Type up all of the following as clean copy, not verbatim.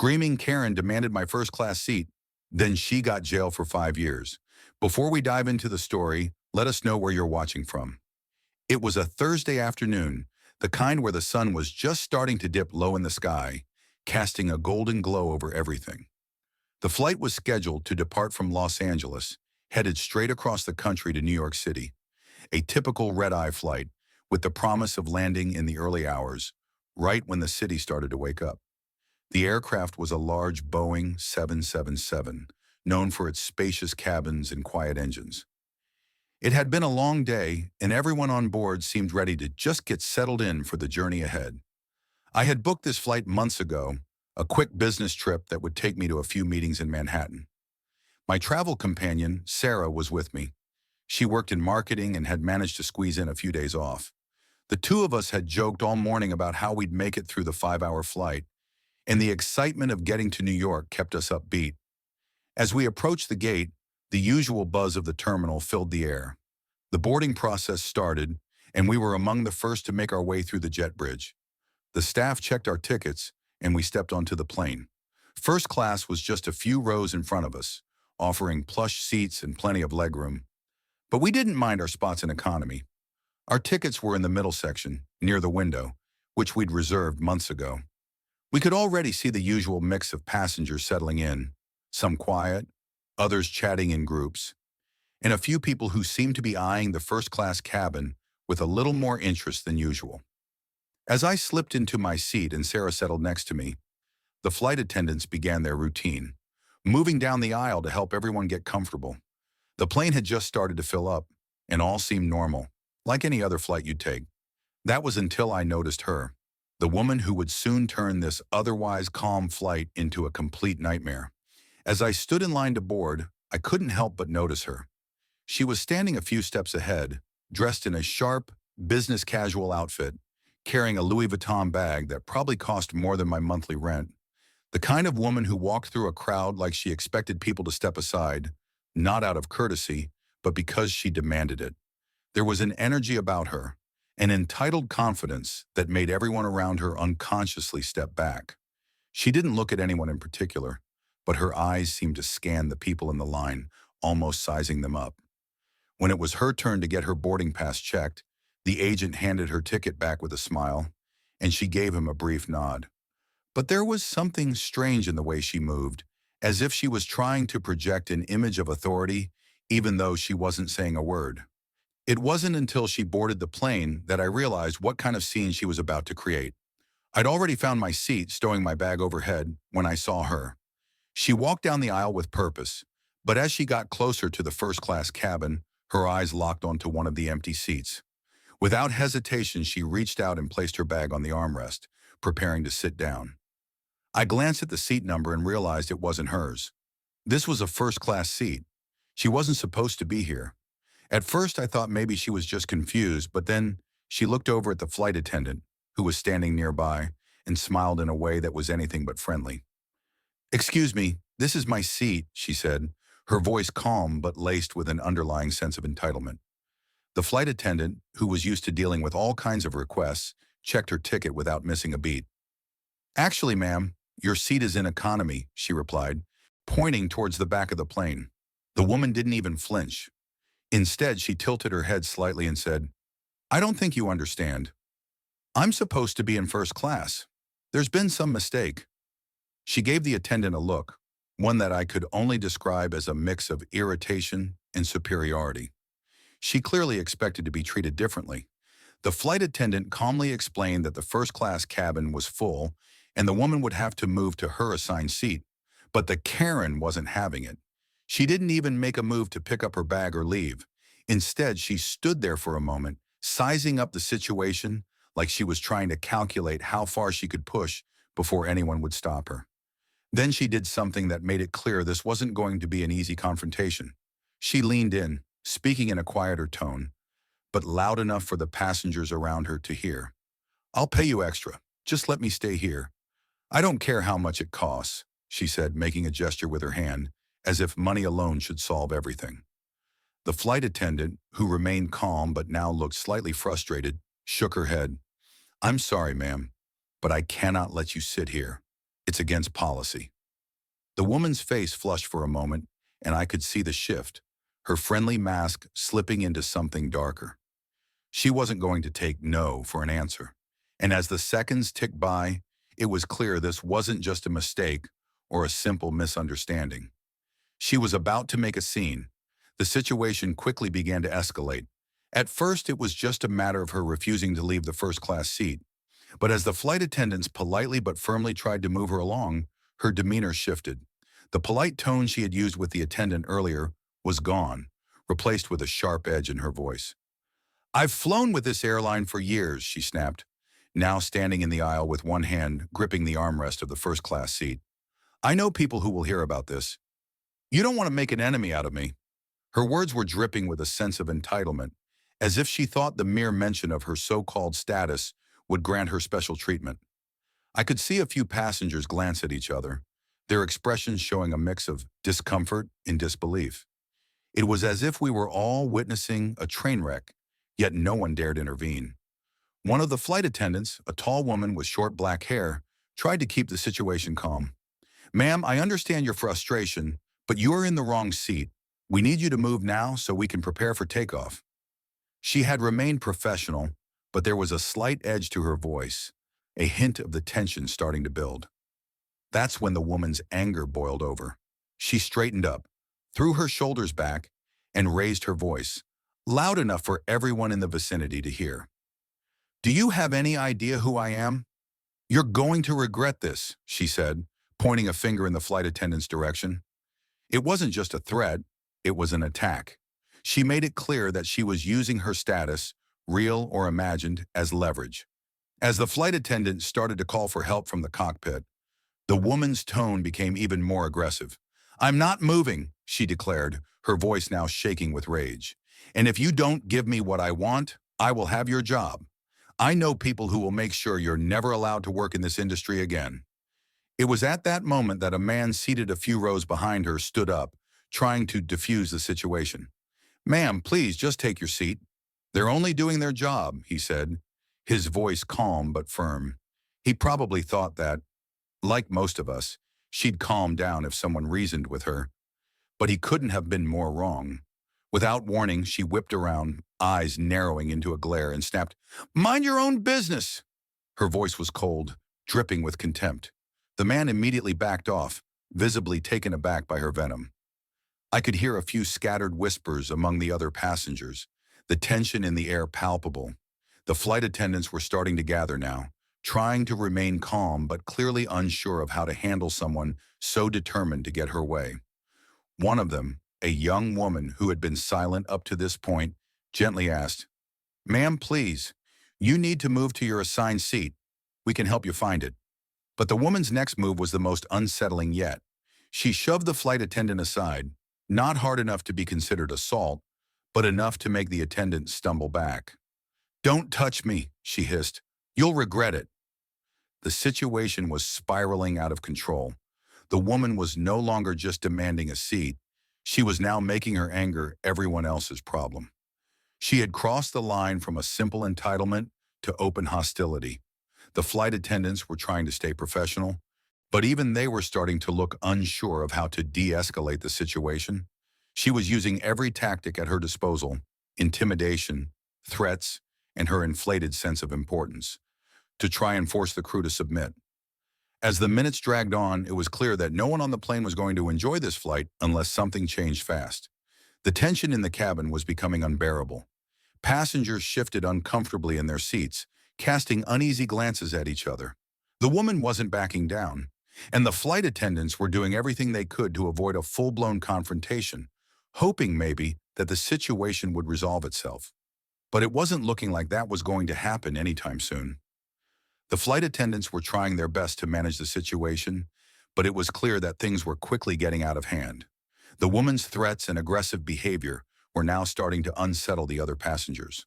Screaming Karen demanded my first-class seat. Then she got jail for 5 years. Before we dive into the story, let us know where you're watching from. It was a Thursday afternoon, the kind where the sun was just starting to dip low in the sky, casting a golden glow over everything. The flight was scheduled to depart from Los Angeles, headed straight across the country to New York City. A typical red-eye flight, with the promise of landing in the early hours, right when the city started to wake up. The aircraft was a large Boeing 777, known for its spacious cabins and quiet engines. It had been a long day, and everyone on board seemed ready to just get settled in for the journey ahead. I had booked this flight months ago, a quick business trip that would take me to a few meetings in Manhattan. My travel companion, Sarah, was with me. She worked in marketing and had managed to squeeze in a few days off. The two of us had joked all morning about how we'd make it through the 5-hour flight, and the excitement of getting to New York kept us upbeat. As we approached the gate, the usual buzz of the terminal filled the air. The boarding process started, and we were among the first to make our way through the jet bridge. The staff checked our tickets, and we stepped onto the plane. First class was just a few rows in front of us, offering plush seats and plenty of legroom. But we didn't mind our spots in economy. Our tickets were in the middle section, near the window, which we'd reserved months ago. We could already see the usual mix of passengers settling in, some quiet, others chatting in groups, and a few people who seemed to be eyeing the first-class cabin with a little more interest than usual. As I slipped into my seat and Sarah settled next to me, the flight attendants began their routine, moving down the aisle to help everyone get comfortable. The plane had just started to fill up, and all seemed normal, like any other flight you'd take. That was until I noticed her, the woman who would soon turn this otherwise calm flight into a complete nightmare. As I stood in line to board, I couldn't help but notice her. She was standing a few steps ahead, dressed in a sharp, business-casual outfit, carrying a Louis Vuitton bag that probably cost more than my monthly rent. The kind of woman who walked through a crowd like she expected people to step aside, not out of courtesy, but because she demanded it. There was an energy about her, an entitled confidence that made everyone around her unconsciously step back. She didn't look at anyone in particular, but her eyes seemed to scan the people in the line, almost sizing them up. When it was her turn to get her boarding pass checked, the agent handed her ticket back with a smile, and she gave him a brief nod. But there was something strange in the way she moved, as if she was trying to project an image of authority, even though she wasn't saying a word. It wasn't until she boarded the plane that I realized what kind of scene she was about to create. I'd already found my seat, stowing my bag overhead, when I saw her. She walked down the aisle with purpose, but as she got closer to the first-class cabin, her eyes locked onto one of the empty seats. Without hesitation, she reached out and placed her bag on the armrest, preparing to sit down. I glanced at the seat number and realized it wasn't hers. This was a first-class seat. She wasn't supposed to be here. At first, I thought maybe she was just confused, but then she looked over at the flight attendant, who was standing nearby, and smiled in a way that was anything but friendly. "Excuse me, this is my seat," she said, her voice calm but laced with an underlying sense of entitlement. The flight attendant, who was used to dealing with all kinds of requests, checked her ticket without missing a beat. "Actually, ma'am, your seat is in economy," she replied, pointing towards the back of the plane. The woman didn't even flinch. Instead, she tilted her head slightly and said, "I don't think you understand. I'm supposed to be in first class. There's been some mistake." She gave the attendant a look, one that I could only describe as a mix of irritation and superiority. She clearly expected to be treated differently. The flight attendant calmly explained that the first-class cabin was full and the woman would have to move to her assigned seat. But the Karen wasn't having it. She didn't even make a move to pick up her bag or leave. Instead, she stood there for a moment, sizing up the situation like she was trying to calculate how far she could push before anyone would stop her. Then she did something that made it clear this wasn't going to be an easy confrontation. She leaned in, speaking in a quieter tone, but loud enough for the passengers around her to hear. "I'll pay you extra. Just let me stay here. I don't care how much it costs," she said, making a gesture with her hand, as if money alone should solve everything. The flight attendant, who remained calm but now looked slightly frustrated, shook her head. "I'm sorry, ma'am, but I cannot let you sit here. It's against policy. The woman's face flushed for a moment, and I could see the shift, her friendly mask slipping into something darker. She wasn't going to take no for an answer. And as the seconds ticked by, it was clear this wasn't just a mistake or a simple misunderstanding. She was about to make a scene. The situation quickly began to escalate. At first, it was just a matter of her refusing to leave the first-class seat. But as the flight attendants politely but firmly tried to move her along, her demeanor shifted. The polite tone she had used with the attendant earlier was gone, replaced with a sharp edge in her voice. "I've flown with this airline for years," she snapped, now standing in the aisle with one hand gripping the armrest of the first-class seat. "I know people who will hear about this. You don't want to make an enemy out of me." Her words were dripping with a sense of entitlement, as if she thought the mere mention of her so-called status would grant her special treatment. I could see a few passengers glance at each other, their expressions showing a mix of discomfort and disbelief. It was as if we were all witnessing a train wreck, yet no one dared intervene. One of the flight attendants, a tall woman with short black hair, tried to keep the situation calm. "Ma'am, I understand your frustration, but you are in the wrong seat. We need you to move now so we can prepare for takeoff." She had remained professional, but there was a slight edge to her voice, a hint of the tension starting to build. That's when the woman's anger boiled over. She straightened up, threw her shoulders back, and raised her voice, loud enough for everyone in the vicinity to hear. "Do you have any idea who I am? You're going to regret this," she said, pointing a finger in the flight attendant's direction. It wasn't just a threat, it was an attack. She made it clear that she was using her status, real or imagined, as leverage. As the flight attendant started to call for help from the cockpit, the woman's tone became even more aggressive. "I'm not moving," she declared, her voice now shaking with rage. "And if you don't give me what I want, I will have your job. I know people who will make sure you're never allowed to work in this industry again." It was at that moment that a man seated a few rows behind her stood up, trying to defuse the situation. "Ma'am, please just take your seat. They're only doing their job," he said, his voice calm but firm. He probably thought that, like most of us, she'd calm down if someone reasoned with her. But he couldn't have been more wrong. Without warning, she whipped around, eyes narrowing into a glare, and snapped, "Mind your own business!" Her voice was cold, dripping with contempt. The man immediately backed off, visibly taken aback by her venom. I could hear a few scattered whispers among the other passengers, the tension in the air palpable. The flight attendants were starting to gather now, trying to remain calm but clearly unsure of how to handle someone so determined to get her way. One of them, a young woman who had been silent up to this point, gently asked, "Ma'am, please, you need to move to your assigned seat. We can help you find it." But the woman's next move was the most unsettling yet. She shoved the flight attendant aside, not hard enough to be considered assault, but enough to make the attendant stumble back. "Don't touch me," she hissed. "You'll regret it." The situation was spiraling out of control. The woman was no longer just demanding a seat. She was now making her anger everyone else's problem. She had crossed the line from a simple entitlement to open hostility. The flight attendants were trying to stay professional, but even they were starting to look unsure of how to de-escalate the situation. She was using every tactic at her disposal: intimidation, threats, and her inflated sense of importance, to try and force the crew to submit. As the minutes dragged on, it was clear that no one on the plane was going to enjoy this flight unless something changed fast. The tension in the cabin was becoming unbearable. Passengers shifted uncomfortably in their seats, casting uneasy glances at each other. The woman wasn't backing down, and the flight attendants were doing everything they could to avoid a full-blown confrontation, hoping maybe that the situation would resolve itself. But it wasn't looking like that was going to happen anytime soon. The flight attendants were trying their best to manage the situation, but it was clear that things were quickly getting out of hand. The woman's threats and aggressive behavior were now starting to unsettle the other passengers.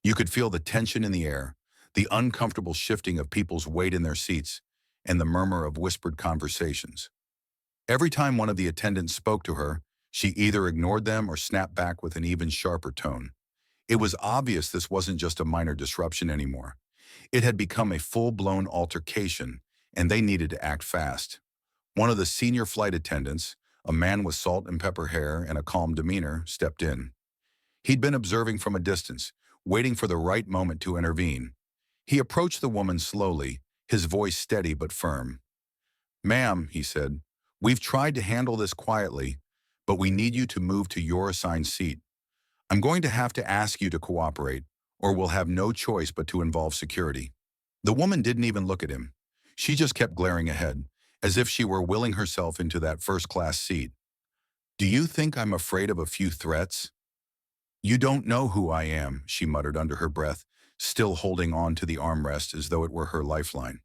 You could feel the tension in the air, the uncomfortable shifting of people's weight in their seats, and the murmur of whispered conversations. Every time one of the attendants spoke to her, she either ignored them or snapped back with an even sharper tone. It was obvious this wasn't just a minor disruption anymore. It had become a full-blown altercation, and they needed to act fast. One of the senior flight attendants, a man with salt and pepper hair and a calm demeanor, stepped in. He'd been observing from a distance, waiting for the right moment to intervene. He approached the woman slowly, his voice steady but firm. "Ma'am," he said, "we've tried to handle this quietly, but we need you to move to your assigned seat. I'm going to have to ask you to cooperate, or we'll have no choice but to involve security." The woman didn't even look at him. She just kept glaring ahead, as if she were willing herself into that first-class seat. "Do you think I'm afraid of a few threats?" "You don't know who I am," she muttered under her breath, still holding on to the armrest as though it were her lifeline.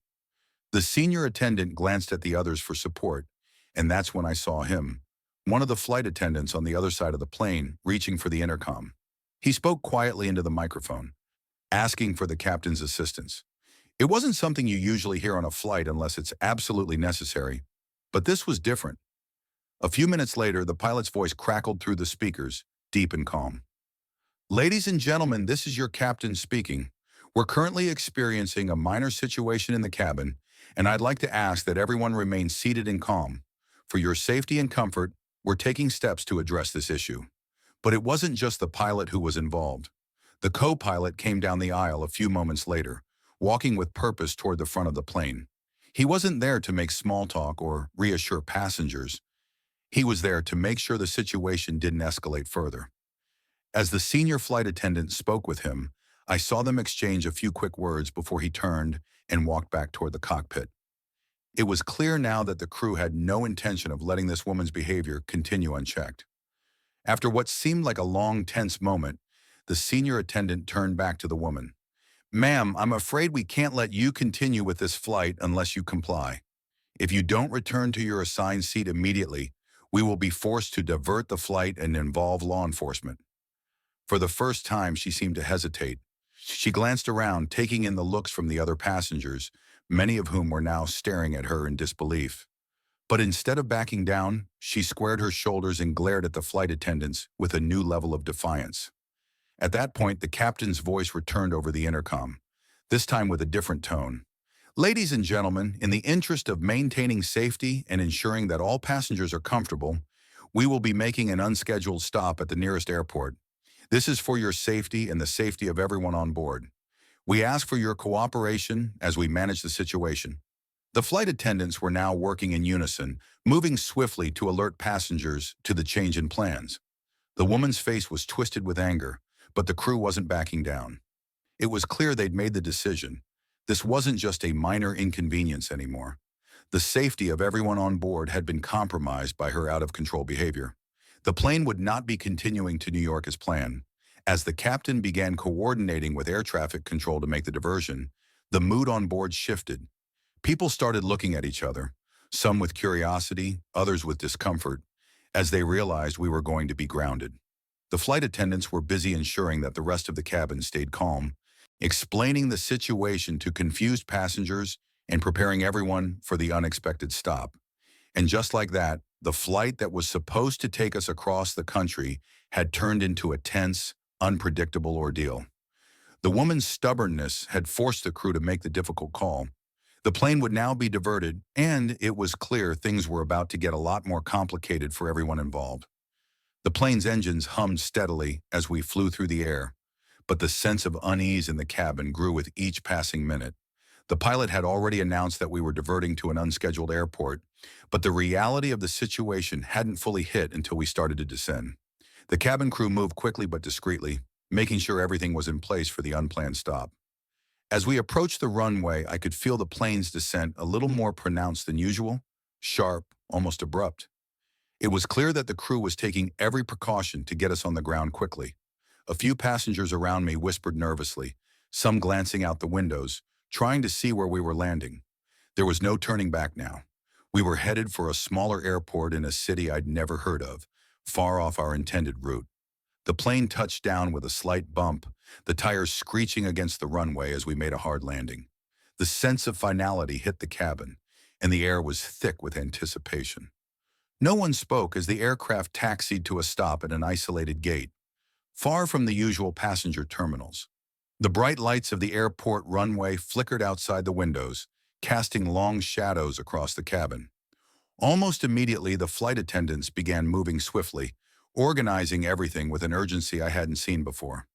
The senior attendant glanced at the others for support, and that's when I saw him, one of the flight attendants on the other side of the plane, reaching for the intercom. He spoke quietly into the microphone, asking for the captain's assistance. It wasn't something you usually hear on a flight unless it's absolutely necessary, but this was different. A few minutes later, the pilot's voice crackled through the speakers, deep and calm. "Ladies and gentlemen, this is your captain speaking. We're currently experiencing a minor situation in the cabin, and I'd like to ask that everyone remain seated and calm. For your safety and comfort, we're taking steps to address this issue." But it wasn't just the pilot who was involved. The co-pilot came down the aisle a few moments later, walking with purpose toward the front of the plane. He wasn't there to make small talk or reassure passengers. He was there to make sure the situation didn't escalate further. As the senior flight attendant spoke with him, I saw them exchange a few quick words before he turned and walked back toward the cockpit. It was clear now that the crew had no intention of letting this woman's behavior continue unchecked. After what seemed like a long, tense moment, the senior attendant turned back to the woman. "Ma'am, I'm afraid we can't let you continue with this flight unless you comply. If you don't return to your assigned seat immediately, we will be forced to divert the flight and involve law enforcement." For the first time, she seemed to hesitate. She glanced around, taking in the looks from the other passengers, many of whom were now staring at her in disbelief. But instead of backing down, she squared her shoulders and glared at the flight attendants with a new level of defiance. At that point, the captain's voice returned over the intercom, this time with a different tone. "Ladies and gentlemen, in the interest of maintaining safety and ensuring that all passengers are comfortable, we will be making an unscheduled stop at the nearest airport. This is for your safety and the safety of everyone on board. We ask for your cooperation as we manage the situation." The flight attendants were now working in unison, moving swiftly to alert passengers to the change in plans. The woman's face was twisted with anger, but the crew wasn't backing down. It was clear they'd made the decision. This wasn't just a minor inconvenience anymore. The safety of everyone on board had been compromised by her out-of-control behavior. The plane would not be continuing to New York as planned. As the captain began coordinating with air traffic control to make the diversion, the mood on board shifted. People started looking at each other, some with curiosity, others with discomfort, as they realized we were going to be grounded. The flight attendants were busy ensuring that the rest of the cabin stayed calm, explaining the situation to confused passengers and preparing everyone for the unexpected stop. And just like that, the flight that was supposed to take us across the country had turned into a tense, unpredictable ordeal. The woman's stubbornness had forced the crew to make the difficult call. The plane would now be diverted, and it was clear things were about to get a lot more complicated for everyone involved. The plane's engines hummed steadily as we flew through the air, but the sense of unease in the cabin grew with each passing minute. The pilot had already announced that we were diverting to an unscheduled airport, but the reality of the situation hadn't fully hit until we started to descend. The cabin crew moved quickly but discreetly, making sure everything was in place for the unplanned stop. As we approached the runway, I could feel the plane's descent a little more pronounced than usual, sharp, almost abrupt. It was clear that the crew was taking every precaution to get us on the ground quickly. A few passengers around me whispered nervously, some glancing out the windows, trying to see where we were landing. There was no turning back now. We were headed for a smaller airport in a city I'd never heard of, far off our intended route. The plane touched down with a slight bump, the tires screeching against the runway as we made a hard landing. The sense of finality hit the cabin, and the air was thick with anticipation. No one spoke as the aircraft taxied to a stop at an isolated gate, far from the usual passenger terminals. The bright lights of the airport runway flickered outside the windows, casting long shadows across the cabin. Almost immediately, the flight attendants began moving swiftly, organizing everything with an urgency I hadn't seen before.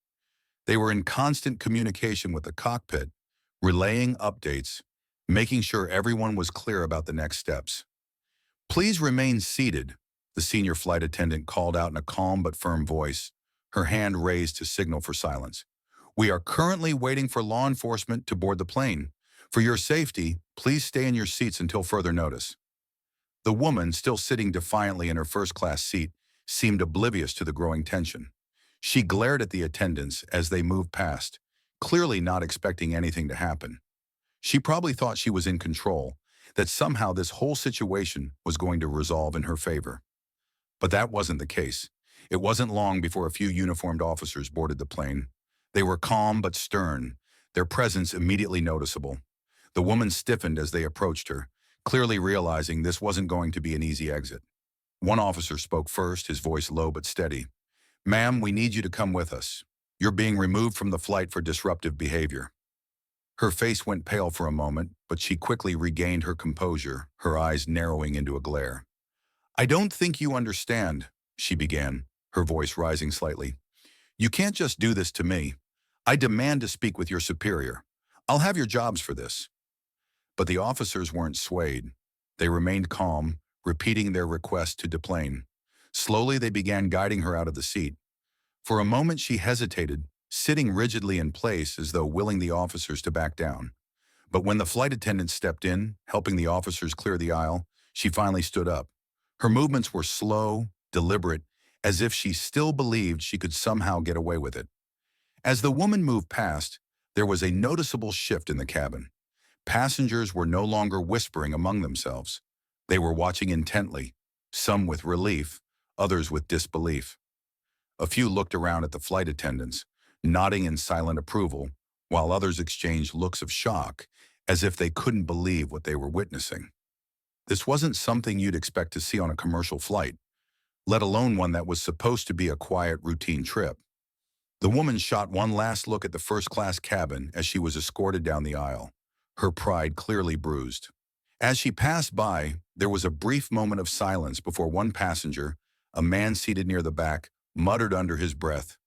They were in constant communication with the cockpit, relaying updates, making sure everyone was clear about the next steps. "Please remain seated," the senior flight attendant called out in a calm but firm voice, her hand raised to signal for silence. "We are currently waiting for law enforcement to board the plane. For your safety, please stay in your seats until further notice." The woman, still sitting defiantly in her first-class seat, seemed oblivious to the growing tension. She glared at the attendants as they moved past, clearly not expecting anything to happen. She probably thought she was in control, that somehow this whole situation was going to resolve in her favor. But that wasn't the case. It wasn't long before a few uniformed officers boarded the plane. They were calm but stern, their presence immediately noticeable. The woman stiffened as they approached her, clearly realizing this wasn't going to be an easy exit. One officer spoke first, his voice low but steady. "Ma'am, we need you to come with us. You're being removed from the flight for disruptive behavior." Her face went pale for a moment, but she quickly regained her composure, her eyes narrowing into a glare. "I don't think you understand," she began, her voice rising slightly. "You can't just do this to me. I demand to speak with your superior. I'll have your jobs for this." But the officers weren't swayed. They remained calm, repeating their request to deplane. Slowly, they began guiding her out of the seat. For a moment, she hesitated, sitting rigidly in place as though willing the officers to back down. But when the flight attendant stepped in, helping the officers clear the aisle, she finally stood up. Her movements were slow, deliberate, as if she still believed she could somehow get away with it. As the woman moved past, there was a noticeable shift in the cabin. Passengers were no longer whispering among themselves. They were watching intently, some with relief, others with disbelief. A few looked around at the flight attendants, nodding in silent approval, while others exchanged looks of shock, as if they couldn't believe what they were witnessing. This wasn't something you'd expect to see on a commercial flight, let alone one that was supposed to be a quiet, routine trip. The woman shot one last look at the first-class cabin as she was escorted down the aisle, her pride clearly bruised. As she passed by, there was a brief moment of silence before one passenger, a man seated near the back, muttered under his breath,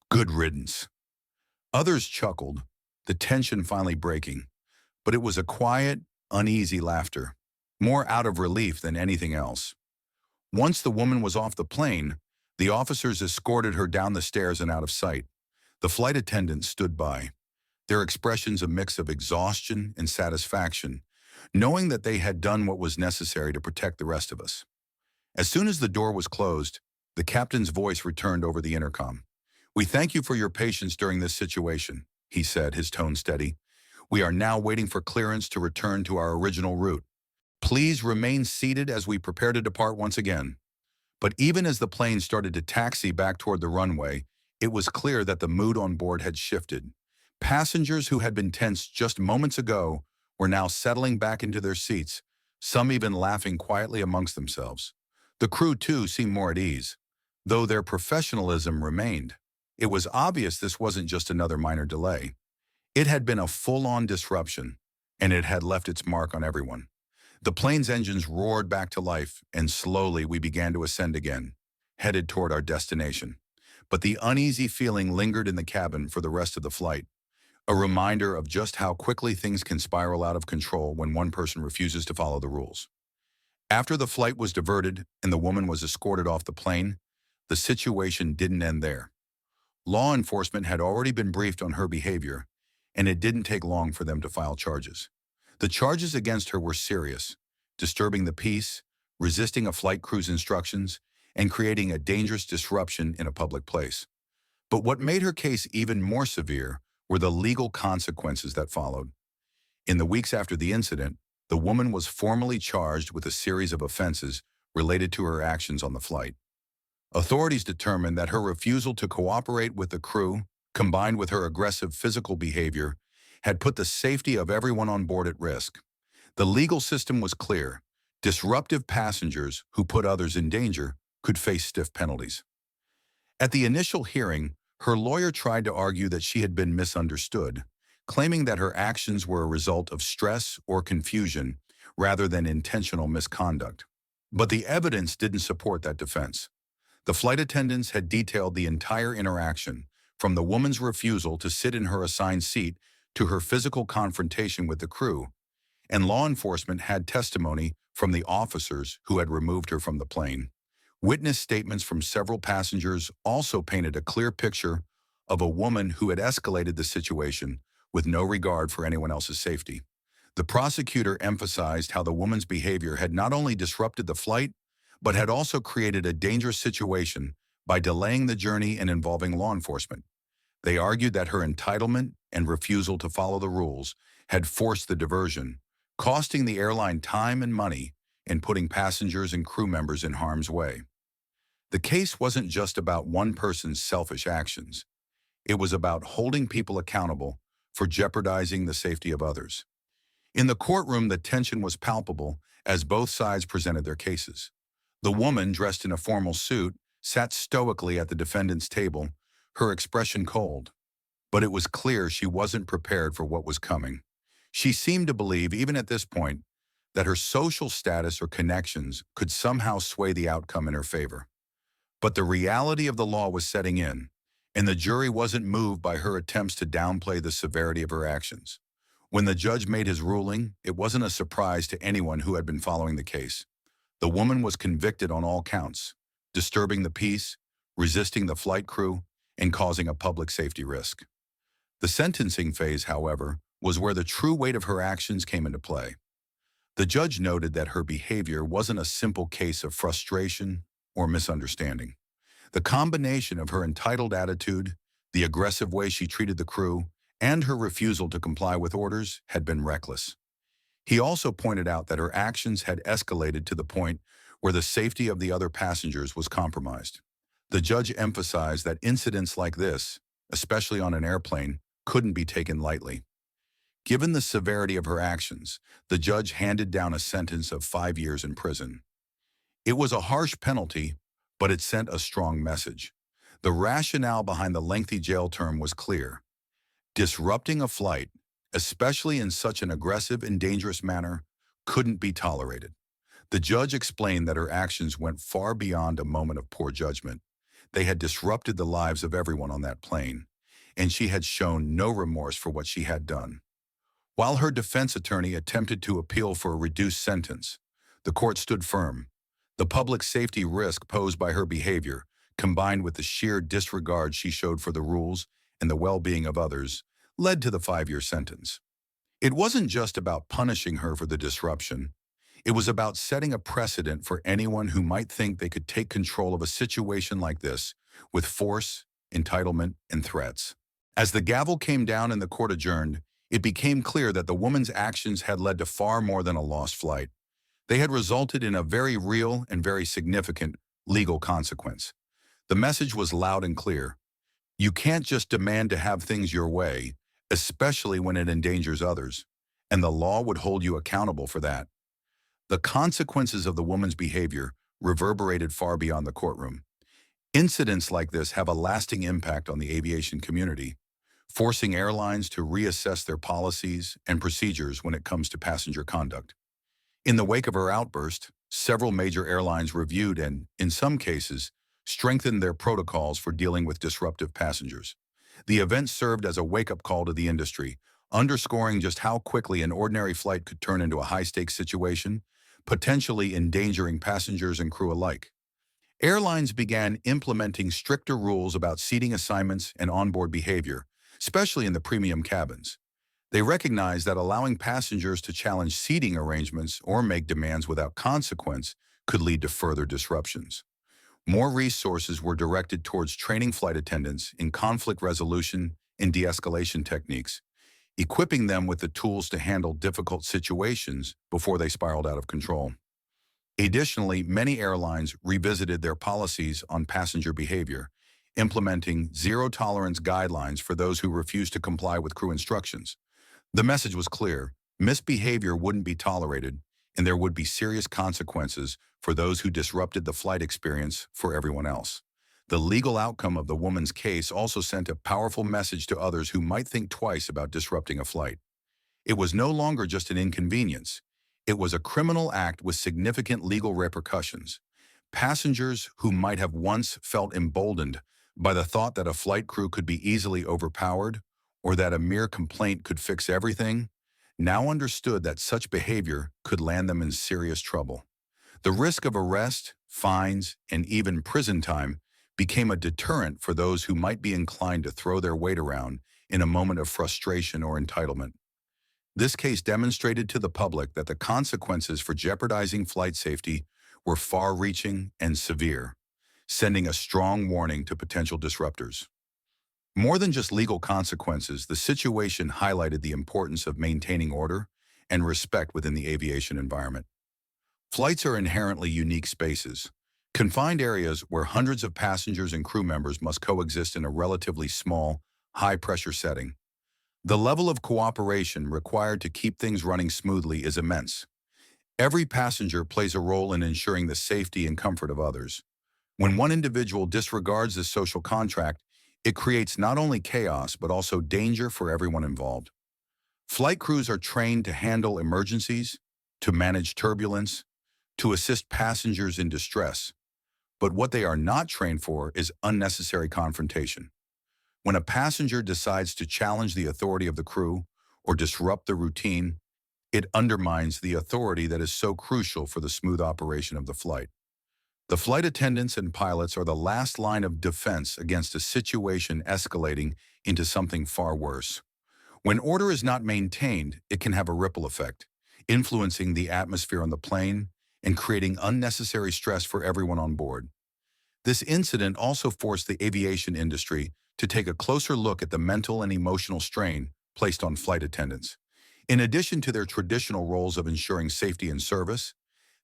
"Good riddance." Others chuckled, the tension finally breaking, but it was a quiet, uneasy laughter, more out of relief than anything else. Once the woman was off the plane, the officers escorted her down the stairs and out of sight. The flight attendants stood by, their expressions a mix of exhaustion and satisfaction, knowing that they had done what was necessary to protect the rest of us. As soon as the door was closed, the captain's voice returned over the intercom. "We thank you for your patience during this situation," he said, his tone steady. "We are now waiting for clearance to return to our original route. Please remain seated as we prepare to depart once again." But even as the plane started to taxi back toward the runway, it was clear that the mood on board had shifted. Passengers who had been tense just moments ago were now settling back into their seats, some even laughing quietly amongst themselves. The crew, too, seemed more at ease, though their professionalism remained. It was obvious this wasn't just another minor delay. It had been a full-on disruption, and it had left its mark on everyone. The plane's engines roared back to life, and slowly we began to ascend again, headed toward our destination. But the uneasy feeling lingered in the cabin for the rest of the flight, a reminder of just how quickly things can spiral out of control when one person refuses to follow the rules. After the flight was diverted and the woman was escorted off the plane, the situation didn't end there. Law enforcement had already been briefed on her behavior, and it didn't take long for them to file charges. The charges against her were serious: disturbing the peace, resisting a flight crew's instructions, and creating a dangerous disruption in a public place. But what made her case even more severe were the legal consequences that followed. In the weeks after the incident, the woman was formally charged with a series of offenses related to her actions on the flight. Authorities determined that her refusal to cooperate with the crew, combined with her aggressive physical behavior, had put the safety of everyone on board at risk. The legal system was clear: disruptive passengers who put others in danger could face stiff penalties. At the initial hearing, her lawyer tried to argue that she had been misunderstood, claiming that her actions were a result of stress or confusion rather than intentional misconduct. But the evidence didn't support that defense. The flight attendants had detailed the entire interaction, from the woman's refusal to sit in her assigned seat to her physical confrontation with the crew, and law enforcement had testimony from the officers who had removed her from the plane. Witness statements from several passengers also painted a clear picture of a woman who had escalated the situation with no regard for anyone else's safety. The prosecutor emphasized how the woman's behavior had not only disrupted the flight, but had also created a dangerous situation by delaying the journey and involving law enforcement. They argued that her entitlement and refusal to follow the rules had forced the diversion, costing the airline time and money and putting passengers and crew members in harm's way. The case wasn't just about one person's selfish actions. It was about holding people accountable for jeopardizing the safety of others. In the courtroom, the tension was palpable as both sides presented their cases. The woman, dressed in a formal suit, sat stoically at the defendant's table, her expression cold. But it was clear she wasn't prepared for what was coming. She seemed to believe, even at this point, that her social status or connections could somehow sway the outcome in her favor. But the reality of the law was setting in, and the jury wasn't moved by her attempts to downplay the severity of her actions. When the judge made his ruling, it wasn't a surprise to anyone who had been following the case. The woman was convicted on all counts: disturbing the peace, resisting the flight crew, and causing a public safety risk. The sentencing phase, however, was where the true weight of her actions came into play. The judge noted that her behavior wasn't a simple case of frustration or misunderstanding. The combination of her entitled attitude, the aggressive way she treated the crew, and her refusal to comply with orders had been reckless. He also pointed out that her actions had escalated to the point where the safety of the other passengers was compromised. The judge emphasized that incidents like this, especially on an airplane, couldn't be taken lightly. Given the severity of her actions, the judge handed down a sentence of 5 years in prison. It was a harsh penalty, but it sent a strong message. The rationale behind the lengthy jail term was clear. Disrupting a flight, especially in such an aggressive and dangerous manner, couldn't be tolerated. The judge explained that her actions went far beyond a moment of poor judgment. They had disrupted the lives of everyone on that plane, and she had shown no remorse for what she had done. While her defense attorney attempted to appeal for a reduced sentence, the court stood firm. The public safety risk posed by her behavior, combined with the sheer disregard she showed for the rules and the well-being of others, led to the 5-year sentence. It wasn't just about punishing her for the disruption. It was about setting a precedent for anyone who might think they could take control of a situation like this with force, entitlement, and threats. As the gavel came down and the court adjourned, it became clear that the woman's actions had led to far more than a lost flight. They had resulted in a very real and very significant legal consequence. The message was loud and clear. You can't just demand to have things your way, especially when it endangers others, and the law would hold you accountable for that. The consequences of the woman's behavior reverberated far beyond the courtroom. Incidents like this have a lasting impact on the aviation community, forcing airlines to reassess their policies and procedures when it comes to passenger conduct. In the wake of her outburst, several major airlines reviewed and, in some cases, strengthened their protocols for dealing with disruptive passengers. The event served as a wake-up call to the industry, underscoring just how quickly an ordinary flight could turn into a high-stakes situation, potentially endangering passengers and crew alike. Airlines began implementing stricter rules about seating assignments and onboard behavior, especially in the premium cabins. They recognized that allowing passengers to challenge seating arrangements or make demands without consequence could lead to further disruptions. More resources were directed towards training flight attendants in conflict resolution and de-escalation techniques, equipping them with the tools to handle difficult situations before they spiraled out of control. Additionally, many airlines revisited their policies on passenger behavior, implementing zero-tolerance guidelines for those who refused to comply with crew instructions. The message was clear: misbehavior wouldn't be tolerated, and there would be serious consequences for those who disrupted the flight experience for everyone else. The legal outcome of the woman's case also sent a powerful message to others who might think twice about disrupting a flight. It was no longer just an inconvenience. It was a criminal act with significant legal repercussions. Passengers who might have once felt emboldened by the thought that a flight crew could be easily overpowered or that a mere complaint could fix everything, now understood that such behavior could land them in serious trouble. The risk of arrest, fines, and even prison time became a deterrent for those who might be inclined to throw their weight around in a moment of frustration or entitlement. This case demonstrated to the public that the consequences for jeopardizing flight safety were far-reaching and severe, sending a strong warning to potential disruptors. More than just legal consequences, the situation highlighted the importance of maintaining order and respect within the aviation environment. Flights are inherently unique spaces, confined areas where hundreds of passengers and crew members must coexist in a relatively small, high-pressure setting. The level of cooperation required to keep things running smoothly is immense. Every passenger plays a role in ensuring the safety and comfort of others. When one individual disregards this social contract, it creates not only chaos but also danger for everyone involved. Flight crews are trained to handle emergencies, to manage turbulence, to assist passengers in distress. But what they are not trained for is unnecessary confrontation. When a passenger decides to challenge the authority of the crew or disrupt the routine, it undermines the authority that is so crucial for the smooth operation of the flight. The flight attendants and pilots are the last line of defense against a situation escalating into something far worse. When order is not maintained, it can have a ripple effect, influencing the atmosphere on the plane and creating unnecessary stress for everyone on board. This incident also forced the aviation industry to take a closer look at the mental and emotional strain placed on flight attendants. In addition to their traditional roles of ensuring safety and service,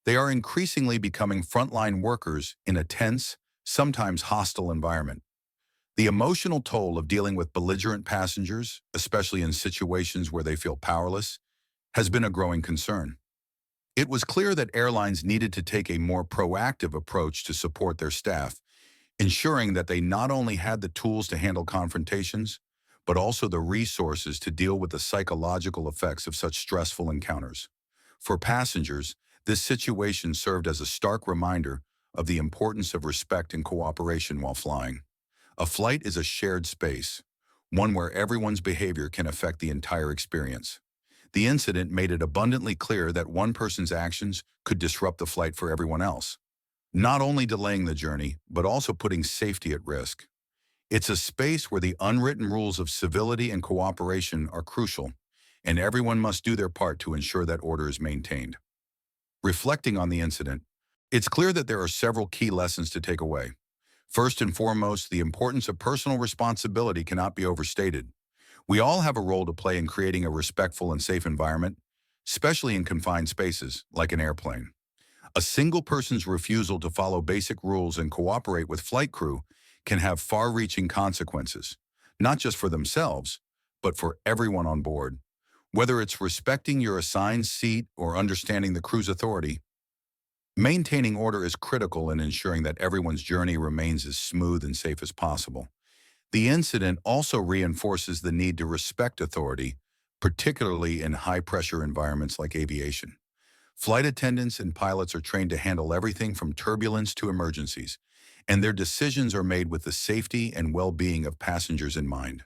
they are increasingly becoming frontline workers in a tense, sometimes hostile environment. The emotional toll of dealing with belligerent passengers, especially in situations where they feel powerless, has been a growing concern. It was clear that airlines needed to take a more proactive approach to support their staff, ensuring that they not only had the tools to handle confrontations, but also the resources to deal with the psychological effects of such stressful encounters. For passengers, this situation served as a stark reminder of the importance of respect and cooperation while flying. A flight is a shared space, one where everyone's behavior can affect the entire experience. The incident made it abundantly clear that one person's actions could disrupt the flight for everyone else, not only delaying the journey, but also putting safety at risk. It's a space where the unwritten rules of civility and cooperation are crucial, and everyone must do their part to ensure that order is maintained. Reflecting on the incident, it's clear that there are several key lessons to take away. First and foremost, the importance of personal responsibility cannot be overstated. We all have a role to play in creating a respectful and safe environment, especially in confined spaces like an airplane. A single person's refusal to follow basic rules and cooperate with flight crew can have far-reaching consequences, not just for themselves, but for everyone on board. Whether it's respecting your assigned seat or understanding the crew's authority, maintaining order is critical in ensuring that everyone's journey remains as smooth and safe as possible. The incident also reinforces the need to respect authority, particularly in high-pressure environments like aviation. Flight attendants and pilots are trained to handle everything from turbulence to emergencies, and their decisions are made with the safety and well-being of passengers in mind.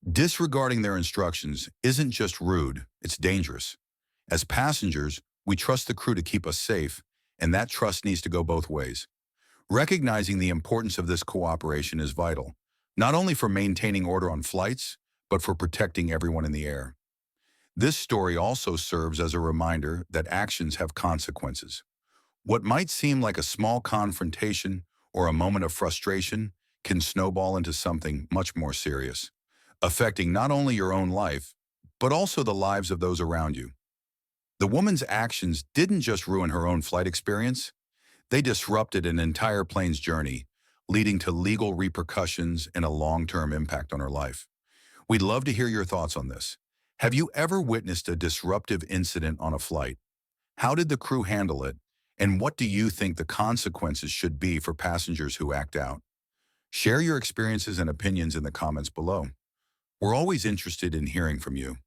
Disregarding their instructions isn't just rude, it's dangerous. As passengers, we trust the crew to keep us safe, and that trust needs to go both ways. Recognizing the importance of this cooperation is vital, not only for maintaining order on flights, but for protecting everyone in the air. This story also serves as a reminder that actions have consequences. What might seem like a small confrontation or a moment of frustration can snowball into something much more serious, affecting not only your own life, but also the lives of those around you. The woman's actions didn't just ruin her own flight experience, they disrupted an entire plane's journey, leading to legal repercussions and a long-term impact on her life. We'd love to hear your thoughts on this. Have you ever witnessed a disruptive incident on a flight? How did the crew handle it? And what do you think the consequences should be for passengers who act out? Share your experiences and opinions in the comments below. We're always interested in hearing from you.